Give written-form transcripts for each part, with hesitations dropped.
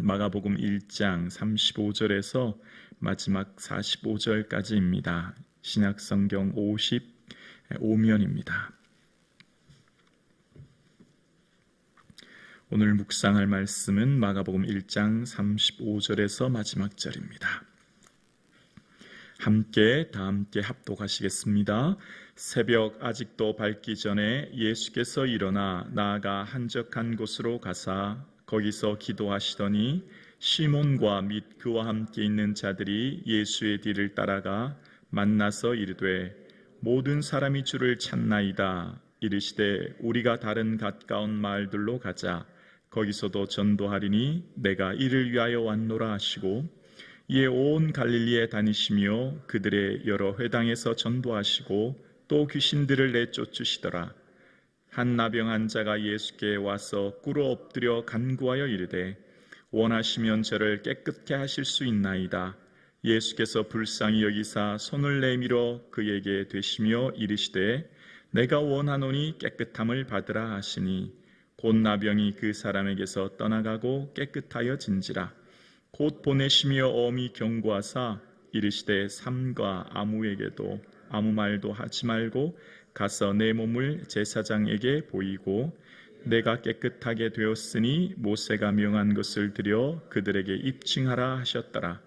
마가복음 1장 35절에서 마지막 45절까지입니다. 신약성경 55면입니다. 오늘 묵상할 말씀은 마가복음 1장 35절에서 마지막 절입니다. 다 함께 합독하시겠습니다. 새벽 아직도 밝기 전에 예수께서 일어나 나아가 한적한 곳으로 가사 거기서 기도하시더니 시몬과 및 그와 함께 있는 자들이 예수의 뒤를 따라가 만나서 이르되 모든 사람이 주를 찾나이다. 이르시되 우리가 다른 가까운 마을들로 가자. 거기서도 전도하리니 내가 이를 위하여 왔노라 하시고 이에 온 갈릴리에 다니시며 그들의 여러 회당에서 전도하시고 또 귀신들을 내쫓으시더라. 한 나병한 자가 예수께 와서 꿇어 엎드려 간구하여 이르되 원하시면 저를 깨끗게 하실 수 있나이다. 예수께서 불쌍히 여기사 손을 내밀어 그에게 되시며 이르시되 내가 원하노니 깨끗함을 받으라 하시니 곧 나병이 그 사람에게서 떠나가고 깨끗하여 진지라. 곧 보내시며 엄히 경고하사 이르시되 삼가 아무에게도 아무 말도 하지 말고 가서 내 몸을 제사장에게 보이고 내가 깨끗하게 되었으니 모세가 명한 것을 드려 그들에게 입증하라 하셨더라.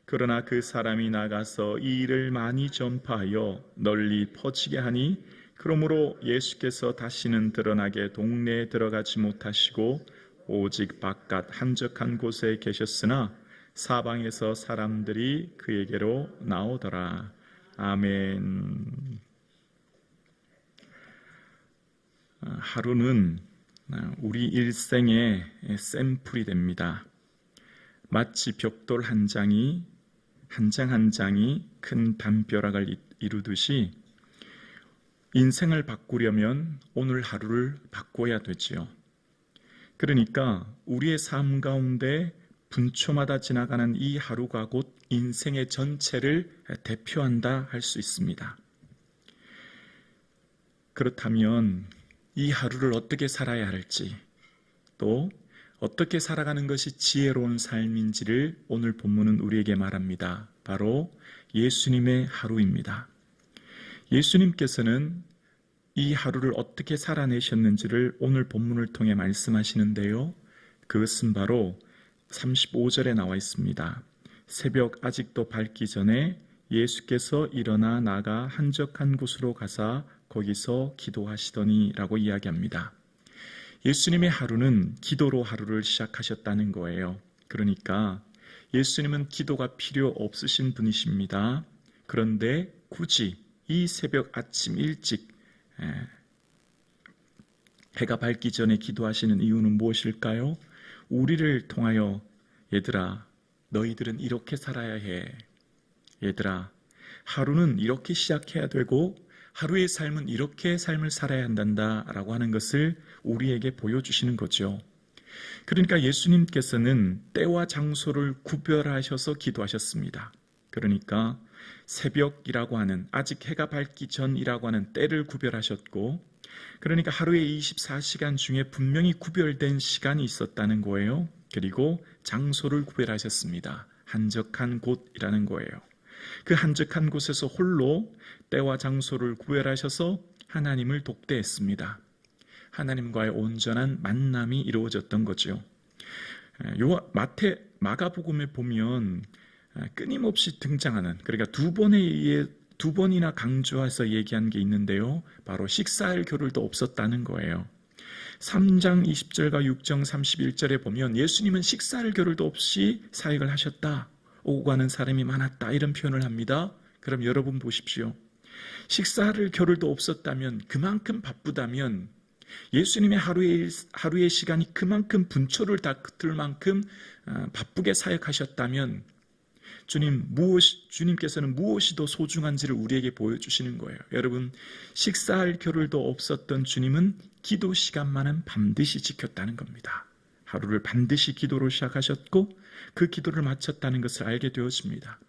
그러나 그 사람이 나가서 이 일을 많이 전파하여 널리 퍼지게 하니 그러므로 예수께서 다시는 드러나게 동네에 들어가지 못하시고 오직 바깥 한적한 곳에 계셨으나 사방에서 사람들이 그에게로 나오더라. 아멘. 하루는 우리 일생의 샘플이 됩니다. 마치 벽돌 한 장이 한 장이 큰 담벼락을 이루듯이 인생을 바꾸려면 오늘 하루를 바꿔야 되지요. 그러니까 우리의 삶 가운데 분초마다 지나가는 이 하루가 곧 인생의 전체를 대표한다 할 수 있습니다. 그렇다면 이 하루를 어떻게 살아야 할지, 또 어떻게 살아가는 것이 지혜로운 삶인지를 오늘 본문은 우리에게 말합니다. 바로 예수님의 하루입니다. 예수님께서는 이 하루를 어떻게 살아내셨는지를 오늘 본문을 통해 말씀하시는데요. 그것은 바로 35절에 나와 있습니다. 새벽 아직도 밝기 전에 예수께서 일어나 나가 한적한 곳으로 가사 거기서 기도하시더니 라고 이야기합니다. 예수님의 하루는 기도로 하루를 시작하셨다는 거예요. 그러니까 예수님은 기도가 필요 없으신 분이십니다. 그런데 굳이 이 새벽 아침 일찍 해가 밝기 전에 기도하시는 이유는 무엇일까요? 우리를 통하여 얘들아, 너희들은 이렇게 살아야 해. 얘들아, 하루는 이렇게 시작해야 되고 하루의 삶은 이렇게 삶을 살아야 한단다 라고 하는 것을 우리에게 보여주시는 거죠. 그러니까 예수님께서는 때와 장소를 구별하셔서 기도하셨습니다. 그러니까 새벽이라고 하는, 아직 해가 밝기 전이라고 하는 때를 구별하셨고, 그러니까 하루의 24시간 중에 분명히 구별된 시간이 있었다는 거예요. 그리고 장소를 구별하셨습니다. 한적한 곳이라는 거예요. 그 한적한 곳에서 홀로 때와 장소를 구별하셔서 하나님을 독대했습니다. 하나님과의 온전한 만남이 이루어졌던 거죠. 마가복음에 보면 끊임없이 등장하는, 그러니까 두 번이나 강조해서 얘기한 게 있는데요. 바로 식사할 겨를도 없었다는 거예요. 3장 20절과 6장 31절에 보면 예수님은 식사할 겨를도 없이 사역을 하셨다. 오고 가는 사람이 많았다. 이런 표현을 합니다. 그럼 여러분 보십시오. 식사할 겨를도 없었다면, 그만큼 바쁘다면, 예수님의 하루의 시간이 그만큼 분초를 닦을 만큼 바쁘게 사역하셨다면 주님께서는 무엇이 더 소중한지를 우리에게 보여주시는 거예요. 여러분, 식사할 겨를도 없었던 주님은 기도 시간만은 반드시 지켰다는 겁니다. 하루를 반드시 기도로 시작하셨고 그 기도를 마쳤다는 것을 알게 되었습니다.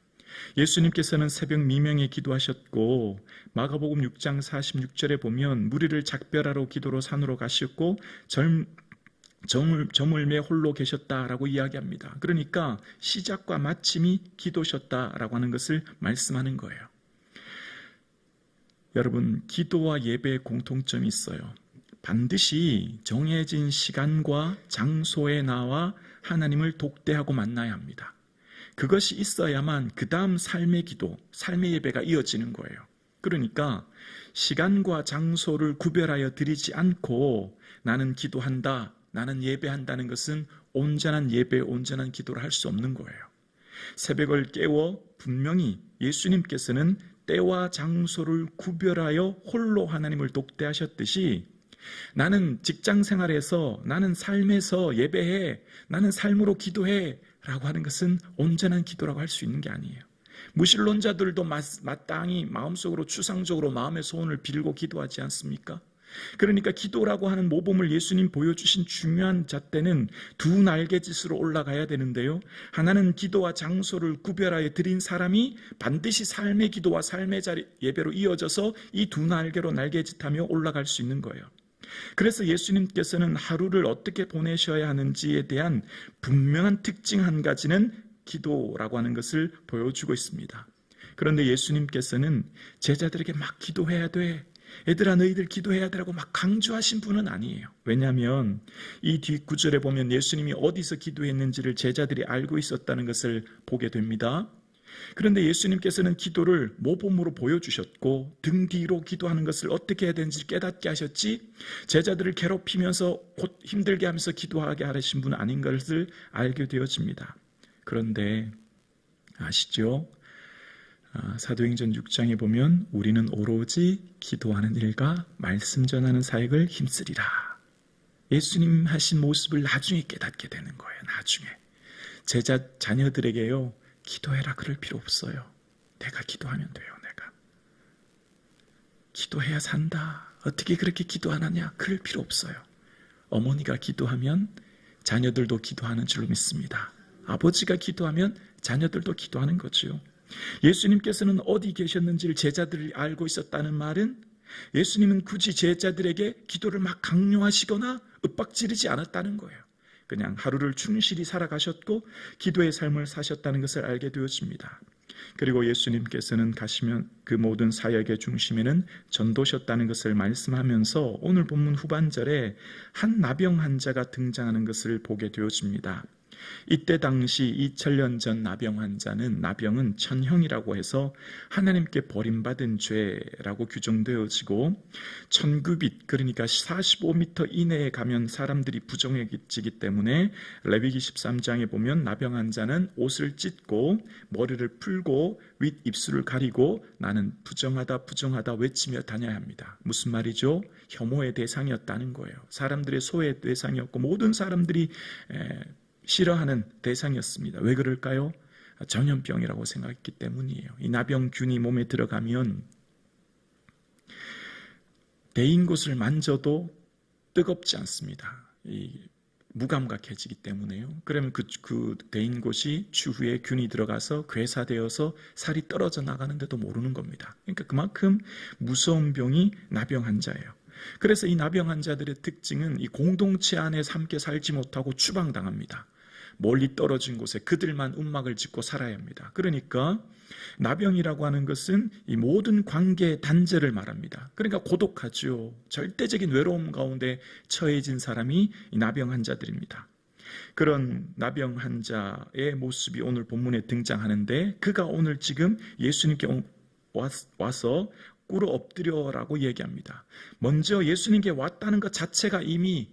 예수님께서는 새벽 미명에 기도하셨고 마가복음 6장 46절에 보면 무리를 작별하러 기도로 산으로 가셨고 저물매 홀로 계셨다라고 이야기합니다. 그러니까 시작과 마침이 기도셨다라고 하는 것을 말씀하는 거예요. 여러분, 기도와 예배의 공통점이 있어요. 반드시 정해진 시간과 장소에 나와 하나님을 독대하고 만나야 합니다. 그것이 있어야만 그 다음 삶의 기도, 삶의 예배가 이어지는 거예요. 그러니까 시간과 장소를 구별하여 드리지 않고 나는 기도한다, 나는 예배한다는 것은 온전한 예배, 온전한 기도를 할 수 없는 거예요. 새벽을 깨워 분명히 예수님께서는 때와 장소를 구별하여 홀로 하나님을 독대하셨듯이 나는 직장 생활에서, 나는 삶에서 예배해, 나는 삶으로 기도해 라고 하는 것은 온전한 기도라고 할 수 있는 게 아니에요. 무신론자들도 마땅히 마음속으로 추상적으로 마음의 소원을 빌고 기도하지 않습니까? 그러니까 기도라고 하는 모범을 예수님 보여주신 중요한 잣대는 두 날개짓으로 올라가야 되는데요. 하나는 기도와 장소를 구별하여 드린 사람이 반드시 삶의 기도와 삶의 자리 예배로 이어져서 이 두 날개로 날개짓하며 올라갈 수 있는 거예요. 그래서 예수님께서는 하루를 어떻게 보내셔야 하는지에 대한 분명한 특징 한 가지는 기도라고 하는 것을 보여주고 있습니다. 그런데 예수님께서는 제자들에게 막 기도해야 돼, 얘들아 너희들 기도해야 되라고 막 강조하신 분은 아니에요. 왜냐하면 이 뒷구절에 보면 예수님이 어디서 기도했는지를 제자들이 알고 있었다는 것을 보게 됩니다. 그런데 예수님께서는 기도를 모범으로 보여주셨고 등 뒤로 기도하는 것을 어떻게 해야 되는지 깨닫게 하셨지, 제자들을 괴롭히면서 곧 힘들게 하면서 기도하게 하신 분 아닌 것을 알게 되어집니다. 그런데 아시죠? 사도행전 6장에 보면 우리는 오로지 기도하는 일과 말씀 전하는 사역을 힘쓰리라. 예수님 하신 모습을 나중에 깨닫게 되는 거예요. 나중에 자녀들에게요, 기도해라 그럴 필요 없어요. 내가 기도하면 돼요. 내가 기도해야 산다, 어떻게 그렇게 기도 안 하냐 그럴 필요 없어요. 어머니가 기도하면 자녀들도 기도하는 줄로 믿습니다. 아버지가 기도하면 자녀들도 기도하는 거죠. 예수님께서는 어디 계셨는지를 제자들이 알고 있었다는 말은 예수님은 굳이 제자들에게 기도를 막 강요하시거나 윽박지르지 않았다는 거예요. 그냥 하루를 충실히 살아가셨고 기도의 삶을 사셨다는 것을 알게 되어집니다. 그리고 예수님께서는 가시면 그 모든 사역의 중심에는 전도셨다는 것을 말씀하면서 오늘 본문 후반절에 한 나병 환자가 등장하는 것을 보게 되어집니다. 이때 당시 2000년 전 나병 환자는, 나병은 천형이라고 해서 하나님께 버림받은 죄라고 규정되어지고 1900, 그러니까 45m 이내에 가면 사람들이 부정해지기 때문에 레위기 13장에 보면 나병 환자는 옷을 찢고 머리를 풀고 윗 입술을 가리고 나는 부정하다 부정하다 외치며 다녀야 합니다. 무슨 말이죠? 혐오의 대상이었다는 거예요. 사람들의 소외의 대상이었고 모든 사람들이 싫어하는 대상이었습니다. 왜 그럴까요? 전염병이라고 생각했기 때문이에요. 이 나병균이 몸에 들어가면 데인 곳을 만져도 뜨겁지 않습니다. 무감각해지기 때문에요. 그러면 그 데인 곳이 추후에 균이 들어가서 괴사되어서 살이 떨어져 나가는데도 모르는 겁니다. 그러니까 그만큼 무서운 병이 나병 환자예요. 그래서 이 나병 환자들의 특징은 이 공동체 안에서 함께 살지 못하고 추방당합니다. 멀리 떨어진 곳에 그들만 움막을 짓고 살아야 합니다. 그러니까 나병이라고 하는 것은 이 모든 관계의 단절을 말합니다. 그러니까 고독하죠. 절대적인 외로움 가운데 처해진 사람이 이 나병 환자들입니다. 그런 나병 환자의 모습이 오늘 본문에 등장하는데 그가 오늘 지금 예수님께 와서 꿇어 엎드려라고 얘기합니다. 먼저 예수님께 왔다는 것 자체가 이미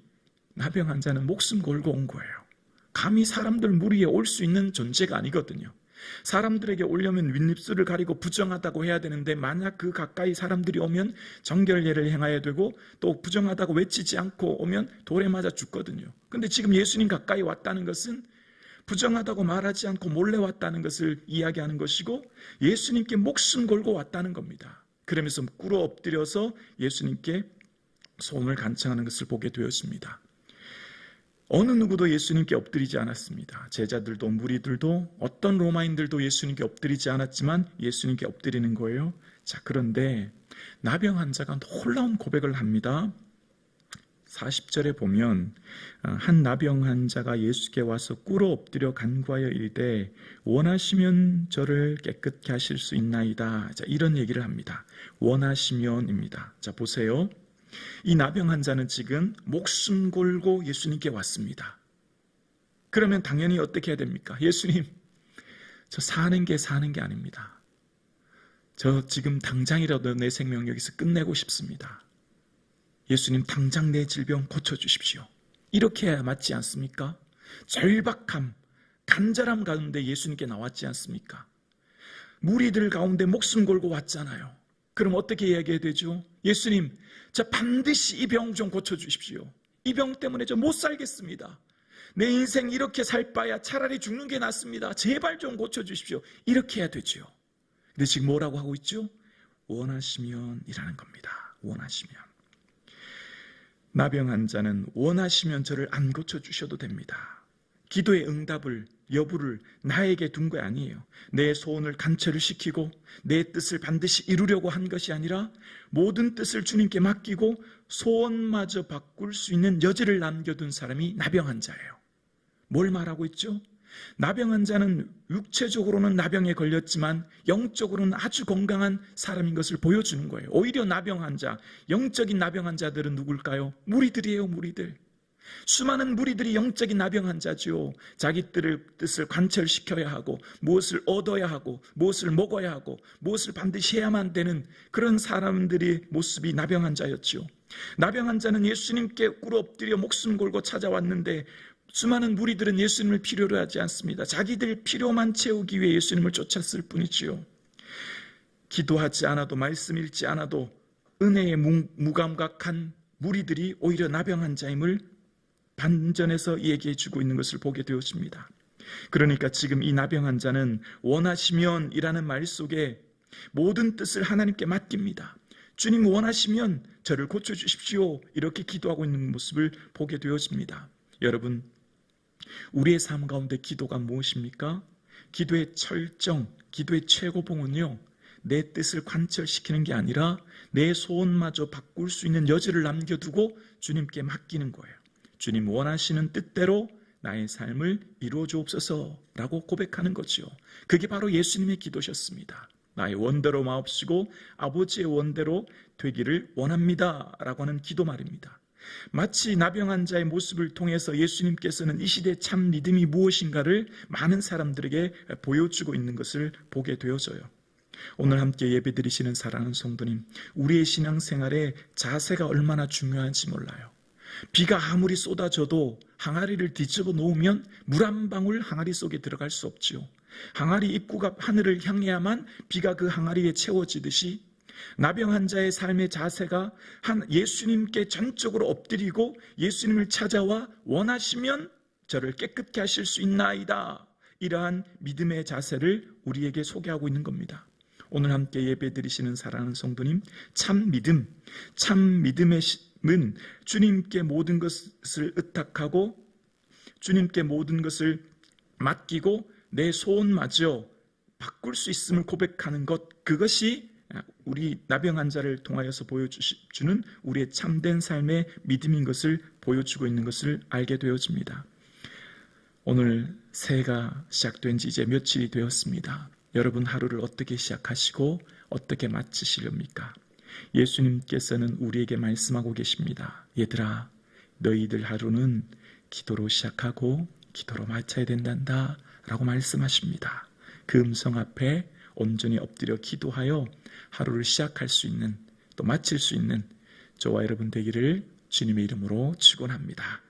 나병 환자는 목숨 걸고 온 거예요. 감히 사람들 무리에 올 수 있는 존재가 아니거든요. 사람들에게 오려면 윗입술을 가리고 부정하다고 해야 되는데 만약 그 가까이 사람들이 오면 정결례를 행해야 되고 또 부정하다고 외치지 않고 오면 돌에 맞아 죽거든요. 근데 지금 예수님 가까이 왔다는 것은 부정하다고 말하지 않고 몰래 왔다는 것을 이야기하는 것이고 예수님께 목숨 걸고 왔다는 겁니다. 그러면서 꿇어 엎드려서 예수님께 소원을 간청하는 것을 보게 되었습니다. 어느 누구도 예수님께 엎드리지 않았습니다. 제자들도 무리들도 어떤 로마인들도 예수님께 엎드리지 않았지만 예수님께 엎드리는 거예요. 자, 그런데 나병 환자가 놀라운 고백을 합니다. 40절에 보면 한 나병 환자가 예수께 와서 꿇어 엎드려 간구하여 이르되 원하시면 저를 깨끗게 하실 수 있나이다. 자, 이런 얘기를 합니다. 원하시면입니다. 자, 보세요. 이 나병 환자는 지금 목숨 걸고 예수님께 왔습니다. 그러면 당연히 어떻게 해야 됩니까? 예수님, 저 사는 게 아닙니다. 저 지금 당장이라도 내 생명 여기서 끝내고 싶습니다. 예수님, 당장 내 질병 고쳐주십시오. 이렇게 해야 맞지 않습니까? 절박함, 간절함 가운데 예수님께 나왔지 않습니까? 무리들 가운데 목숨 걸고 왔잖아요. 그럼 어떻게 이야기해야 되죠? 예수님, 저 반드시 이 병 좀 고쳐주십시오. 이 병 때문에 저 못 살겠습니다. 내 인생 이렇게 살 바야 차라리 죽는 게 낫습니다. 제발 좀 고쳐주십시오. 이렇게 해야 되죠. 근데 지금 뭐라고 하고 있죠? 원하시면 이라는 겁니다. 원하시면. 나병 환자는 원하시면 저를 안 고쳐주셔도 됩니다. 기도의 응답을, 여부를 나에게 둔 거 아니에요. 내 소원을 간철을 시키고 내 뜻을 반드시 이루려고 한 것이 아니라 모든 뜻을 주님께 맡기고 소원마저 바꿀 수 있는 여지를 남겨둔 사람이 나병 환자예요. 뭘 말하고 있죠? 나병 환자는 육체적으로는 나병에 걸렸지만 영적으로는 아주 건강한 사람인 것을 보여주는 거예요. 오히려 나병 환자, 영적인 나병 환자들은 누굴까요? 무리들이에요, 무리들. 수많은 무리들이 영적인 나병 환자죠. 자기들의 뜻을 관철시켜야 하고 무엇을 얻어야 하고 무엇을 먹어야 하고 무엇을 반드시 해야만 되는 그런 사람들의 모습이 나병 환자였죠. 나병 환자는 예수님께 꿇어 엎드려 목숨 걸고 찾아왔는데 수많은 무리들은 예수님을 필요로 하지 않습니다. 자기들 필요만 채우기 위해 예수님을 쫓았을 뿐이지요. 기도하지 않아도 말씀 읽지 않아도 은혜에 무감각한 무리들이 오히려 나병 환자임을 반전에서 얘기해 주고 있는 것을 보게 되었습니다. 그러니까 지금 이 나병 환자는 원하시면 이라는 말 속에 모든 뜻을 하나님께 맡깁니다. 주님 원하시면 저를 고쳐주십시오. 이렇게 기도하고 있는 모습을 보게 되었습니다. 여러분, 우리의 삶 가운데 기도가 무엇입니까? 기도의 철정, 기도의 최고봉은요, 내 뜻을 관철시키는 게 아니라 내 소원마저 바꿀 수 있는 여지를 남겨두고 주님께 맡기는 거예요. 주님 원하시는 뜻대로 나의 삶을 이루어 주옵소서라고 고백하는 거죠. 그게 바로 예수님의 기도셨습니다. 나의 원대로 마옵시고 아버지의 원대로 되기를 원합니다 라고 하는 기도 말입니다. 마치 나병 환자의 모습을 통해서 예수님께서는 이 시대의 참 믿음이 무엇인가를 많은 사람들에게 보여주고 있는 것을 보게 되어져요. 오늘 함께 예배드리시는 사랑하는 성도님, 우리의 신앙생활에 자세가 얼마나 중요한지 몰라요. 비가 아무리 쏟아져도 항아리를 뒤집어 놓으면 물 한 방울 항아리 속에 들어갈 수 없지요. 항아리 입구가 하늘을 향해야만 비가 그 항아리에 채워지듯이 나병 환자의 삶의 자세가 예수님께 전적으로 엎드리고 예수님을 찾아와 원하시면 저를 깨끗게 하실 수 있나이다. 이러한 믿음의 자세를 우리에게 소개하고 있는 겁니다. 오늘 함께 예배드리시는 사랑하는 성도님, 참 믿음의 은 주님께 모든 것을 의탁하고 주님께 모든 것을 맡기고 내 소원마저 바꿀 수 있음을 고백하는 것, 그것이 우리 나병 환자를 통하여서 보여주는 우리의 참된 삶의 믿음인 것을 보여주고 있는 것을 알게 되어집니다. 오늘 새해가 시작된 지 이제 며칠이 되었습니다. 여러분 하루를 어떻게 시작하시고 어떻게 마치시렵니까? 예수님께서는 우리에게 말씀하고 계십니다. 얘들아, 너희들 하루는 기도로 시작하고 기도로 마쳐야 된단다 라고 말씀하십니다. 그 음성 앞에 온전히 엎드려 기도하여 하루를 시작할 수 있는, 또 마칠 수 있는 저와 여러분 되기를 주님의 이름으로 축원합니다.